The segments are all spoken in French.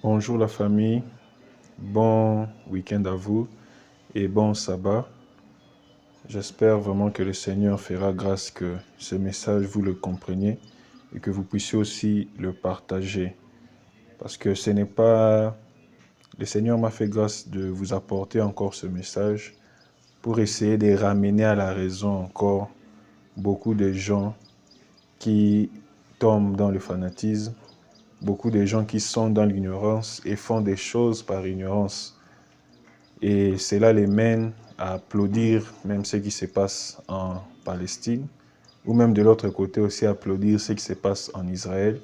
Bonjour la famille, bon week-end à vous et bon sabbat. J'espère vraiment que le Seigneur fera grâce que ce message vous le compreniez et que vous puissiez aussi le partager. Parce que ce n'est pas... Le Seigneur m'a fait grâce de vous apporter encore ce message pour essayer de ramener à la raison encore beaucoup de gens qui tombent dans le fanatisme, beaucoup de gens qui sont dans l'ignorance et font des choses par ignorance. Et cela les mène à applaudir même ce qui se passe en Palestine, ou même de l'autre côté aussi applaudir ce qui se passe en Israël.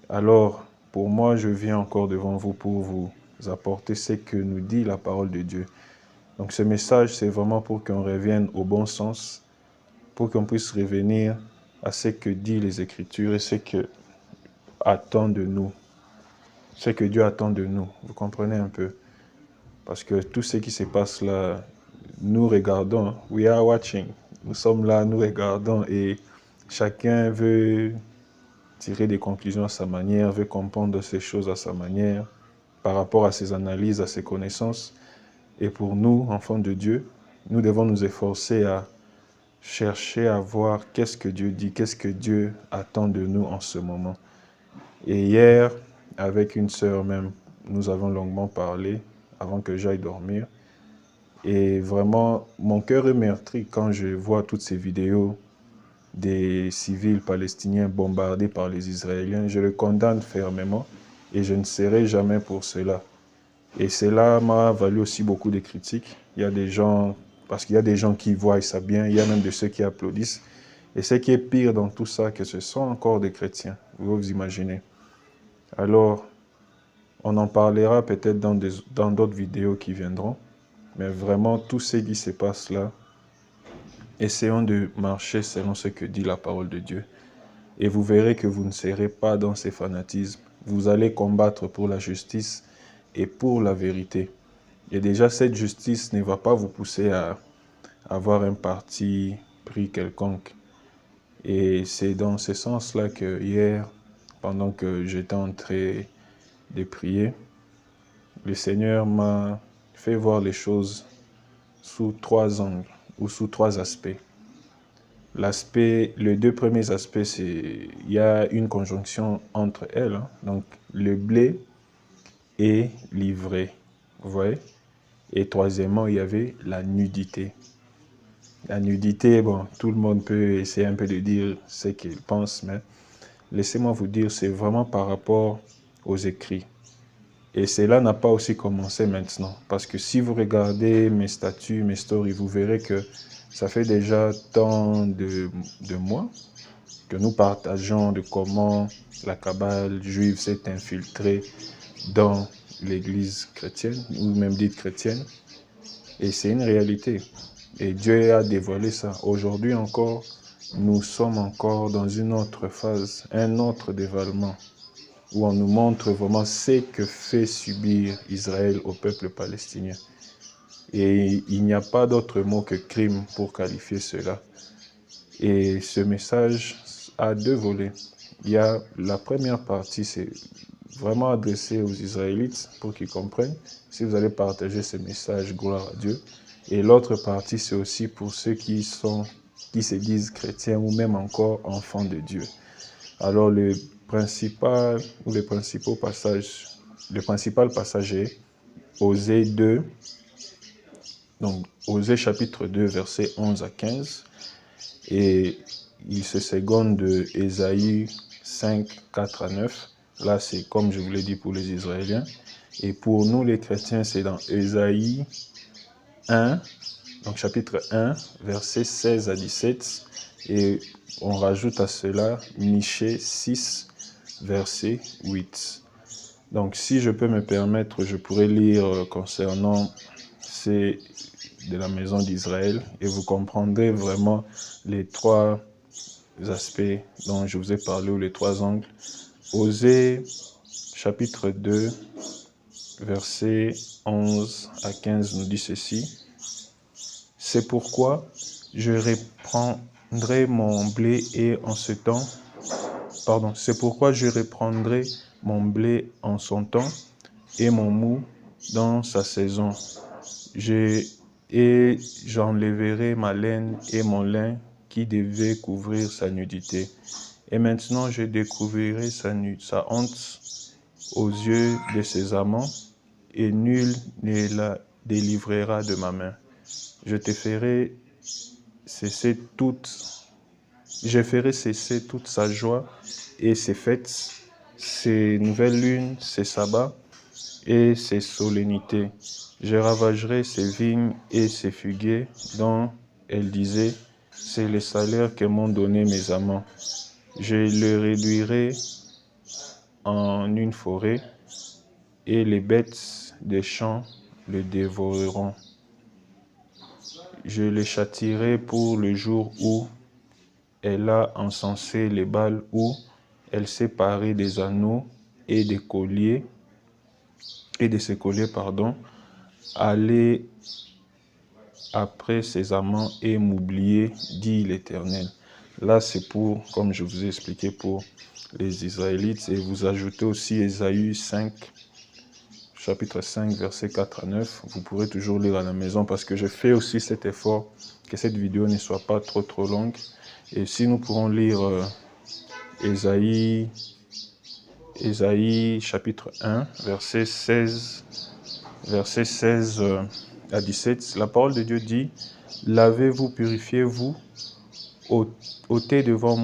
Alors, pour moi, je viens encore devant vous pour vous apporter ce que nous dit la parole de Dieu. Donc ce message, c'est vraiment pour qu'on revienne au bon sens, pour qu'on puisse revenir à ce que dit les Écritures et ce que attend de nous, ce que Dieu attend de nous. Vous comprenez un peu? Parce que tout ce qui se passe là, nous regardons, we are watching. Nous sommes là, nous regardons et chacun veut tirer des conclusions à sa manière, veut comprendre ces choses à sa manière, par rapport à ses analyses, à ses connaissances. Et pour nous, enfants de Dieu, nous devons nous efforcer à chercher à voir qu'est-ce que Dieu dit, qu'est-ce que Dieu attend de nous en ce moment. Et hier, avec une sœur même, nous avons longuement parlé avant que j'aille dormir. Et vraiment, mon cœur est meurtri quand je vois toutes ces vidéos des civils palestiniens bombardés par les Israéliens. Je le condamne fermement et je ne serai jamais pour cela. Et cela m'a valu aussi beaucoup de critiques. Il y a des gens, parce qu'il y a des gens qui voient ça bien, il y a même de ceux qui applaudissent. Et ce qui est pire dans tout ça, que ce sont encore des chrétiens, vous imaginez. Alors, on en parlera peut-être dans d'autres vidéos qui viendront. Mais vraiment, tout ce qui se passe là, essayons de marcher selon ce que dit la parole de Dieu. Et vous verrez que vous ne serez pas dans ces fanatismes. Vous allez combattre pour la justice et pour la vérité. Et déjà, cette justice ne va pas vous pousser à avoir un parti pris quelconque. Et c'est dans ce sens-là que hier, pendant que j'étais en train de prier, le Seigneur m'a fait voir les choses sous trois angles ou sous trois aspects. Les deux premiers aspects, c'est il y a une conjonction entre elles, donc le blé et l'ivraie, vous voyez. Et troisièmement, il y avait la nudité. La nudité, bon, tout le monde peut essayer un peu de dire ce qu'il pense, mais laissez-moi vous dire, c'est vraiment par rapport aux écrits. Et cela n'a pas aussi commencé maintenant. Parce que si vous regardez mes statuts, mes stories, vous verrez que ça fait déjà tant de mois que nous partageons de comment la cabale juive s'est infiltrée dans l'église chrétienne, ou même dite chrétienne. Et c'est une réalité. Et Dieu a dévoilé ça. Aujourd'hui encore, nous sommes encore dans une autre phase, un autre dévoilement, où on nous montre vraiment ce que fait subir Israël au peuple palestinien. Et il n'y a pas d'autre mot que crime pour qualifier cela. Et ce message a deux volets. Il y a la première partie, c'est vraiment adressé aux Israélites pour qu'ils comprennent. Si vous allez partager ce message, gloire à Dieu. Et l'autre partie, c'est aussi pour ceux qui se disent chrétiens ou même encore enfants de Dieu. Alors le principal passage est Osée 2, donc Osée chapitre 2, versets 11 à 15. Et il se seconde de Ésaïe 5, 4 à 9. Là, c'est comme je vous l'ai dit pour les Israéliens. Et pour nous, les chrétiens, c'est dans Ésaïe 1, donc chapitre 1, versets 16 à 17. Et on rajoute à cela Michée 6, verset 8. Donc, si je peux me permettre, je pourrais lire concernant ces de la maison d'Israël et vous comprendrez vraiment les trois aspects dont je vous ai parlé ou les trois angles. Osée chapitre 2, versets 11 à 15 nous dit ceci. C'est pourquoi je reprendrai mon blé et en ce temps, c'est pourquoi je reprendrai mon blé en son temps et mon mou dans sa saison. Et j'enlèverai ma laine et mon lin qui devait couvrir sa nudité. Et maintenant je découvrirai sa honte aux yeux de ses amants, et nul ne la délivrera de ma main. Je ferai cesser toute sa joie et ses fêtes, ses nouvelles lunes, ses sabbats et ses solennités. Je ravagerai ses vignes et ses figuiers, dont elle disait, c'est le salaire que m'ont donné mes amants. Je le réduirai en une forêt, et les bêtes des champs le dévoreront. Je les châtierai pour le jour où elle a encensé les Baals, où elle s'est parée des anneaux et des colliers, et de ses colliers, aller après ses amants et m'oublier, dit l'Éternel. Là, c'est pour, comme je vous ai expliqué, pour les Israélites. Et vous ajoutez aussi Ésaïe 5, chapitre 5, versets 4 à 9. Vous pourrez toujours lire à la maison parce que je fais aussi cet effort que cette vidéo ne soit pas trop longue. Et si nous pourrons lire Ésaïe chapitre 1, verset 16 à 17, la parole de Dieu dit, « Lavez-vous, purifiez-vous, ôtez devant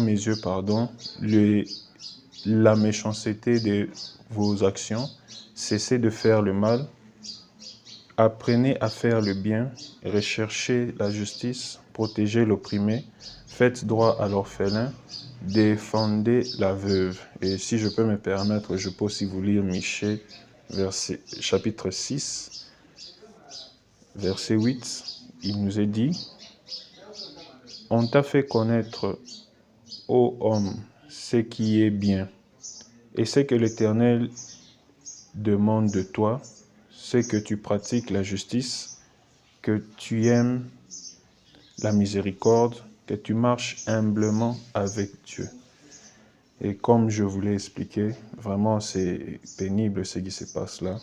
mes yeux, la méchanceté de vos actions, cessez de faire le mal, apprenez à faire le bien, recherchez la justice, protégez l'opprimé, faites droit à l'orphelin, défendez la veuve. » Et si je peux me permettre, je peux aussi vous lire Michée, chapitre 6, verset 8. Il nous est dit, « On t'a fait connaître, ô homme, ce qui est bien, et ce que l'Éternel demande de toi, c'est que tu pratiques la justice, que tu aimes la miséricorde, que tu marches humblement avec Dieu. » Et comme je vous l'ai expliqué, vraiment c'est pénible ce qui se passe là.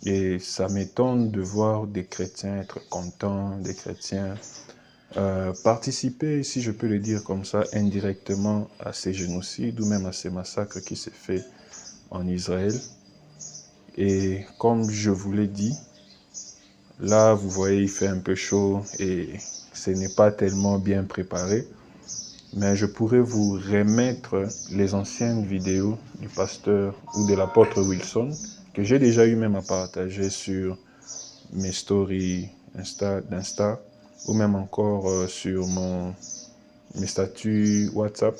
Et ça m'étonne de voir des chrétiens être contents, des chrétiens participer, si je peux le dire comme ça, indirectement à ces génocides ou même à ces massacres qui se font en Israël. Et comme je vous l'ai dit, là vous voyez il fait un peu chaud et ce n'est pas tellement bien préparé. Mais je pourrais vous remettre les anciennes vidéos du pasteur ou de l'apôtre Wilson que j'ai déjà eu même à partager sur mes stories d'Insta ou même encore sur mes statuts WhatsApp.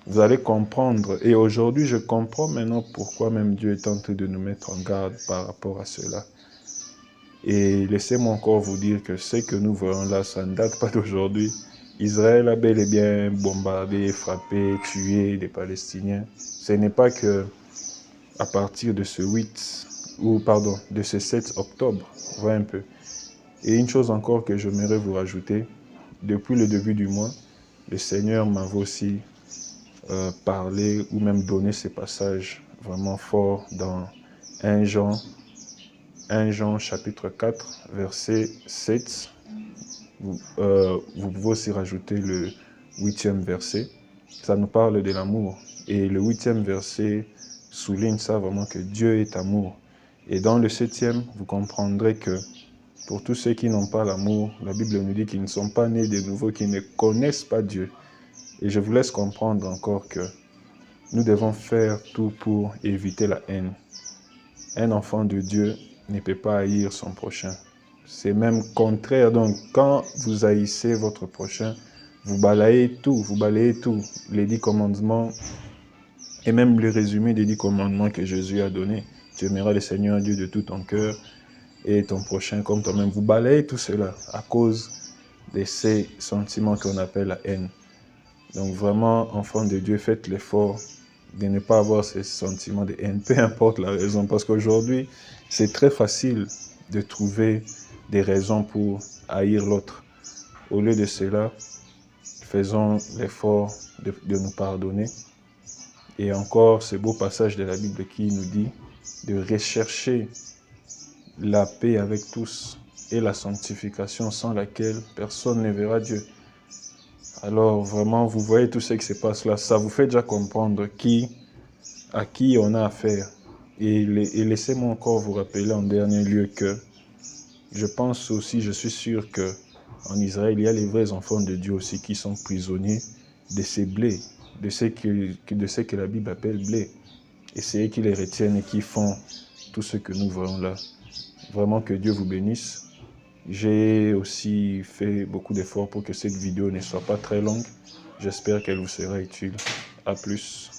Vous allez comprendre. Et aujourd'hui, je comprends maintenant pourquoi même Dieu est en train de nous mettre en garde par rapport à cela. Et laissez-moi encore vous dire que ce que nous voyons là, ça ne date pas d'aujourd'hui. Israël a bel et bien bombardé, frappé, tué des Palestiniens. Ce n'est pas que à partir de ce de ce 7 octobre, voyez un peu. Et une chose encore que j'aimerais vous rajouter, depuis le début du mois, le Seigneur m'avait aussi parlé ou même donné ces passages vraiment forts dans 1 Jean chapitre 4, verset 7. Vous pouvez aussi rajouter le 8e verset. Ça nous parle de l'amour. Et le 8e verset souligne ça vraiment que Dieu est amour. Et dans le 7e, vous comprendrez que pour tous ceux qui n'ont pas l'amour, la Bible nous dit qu'ils ne sont pas nés de nouveau, qu'ils ne connaissent pas Dieu. Et je vous laisse comprendre encore que nous devons faire tout pour éviter la haine. Un enfant de Dieu ne peut pas haïr son prochain. C'est même contraire. Donc, quand vous haïssez votre prochain, vous balayez tout. Les 10 commandements et même le résumé des 10 commandements que Jésus a donné. Tu aimeras le Seigneur Dieu de tout ton cœur et ton prochain comme toi-même. Vous balayez tout cela à cause de ces sentiments qu'on appelle la haine. Donc vraiment, enfants de Dieu, faites l'effort de ne pas avoir ces sentiments de haine, peu importe la raison. Parce qu'aujourd'hui, c'est très facile de trouver des raisons pour haïr l'autre. Au lieu de cela, faisons l'effort de nous pardonner Et encore ce beau passage de la Bible qui nous dit de rechercher la paix avec tous et la sanctification sans laquelle personne ne verra Dieu. Alors vraiment, vous voyez tout ce qui se passe là, ça vous fait déjà comprendre à qui on a affaire. Et laissez-moi encore vous rappeler en dernier lieu que je pense aussi, je suis sûr que en Israël, il y a les vrais enfants de Dieu aussi qui sont prisonniers de ces blés, de ce que la Bible appelle blé. Et c'est eux qui les retiennent et qui font tout ce que nous voyons là. Vraiment que Dieu vous bénisse. J'ai aussi fait beaucoup d'efforts pour que cette vidéo ne soit pas très longue. J'espère qu'elle vous sera utile. À plus.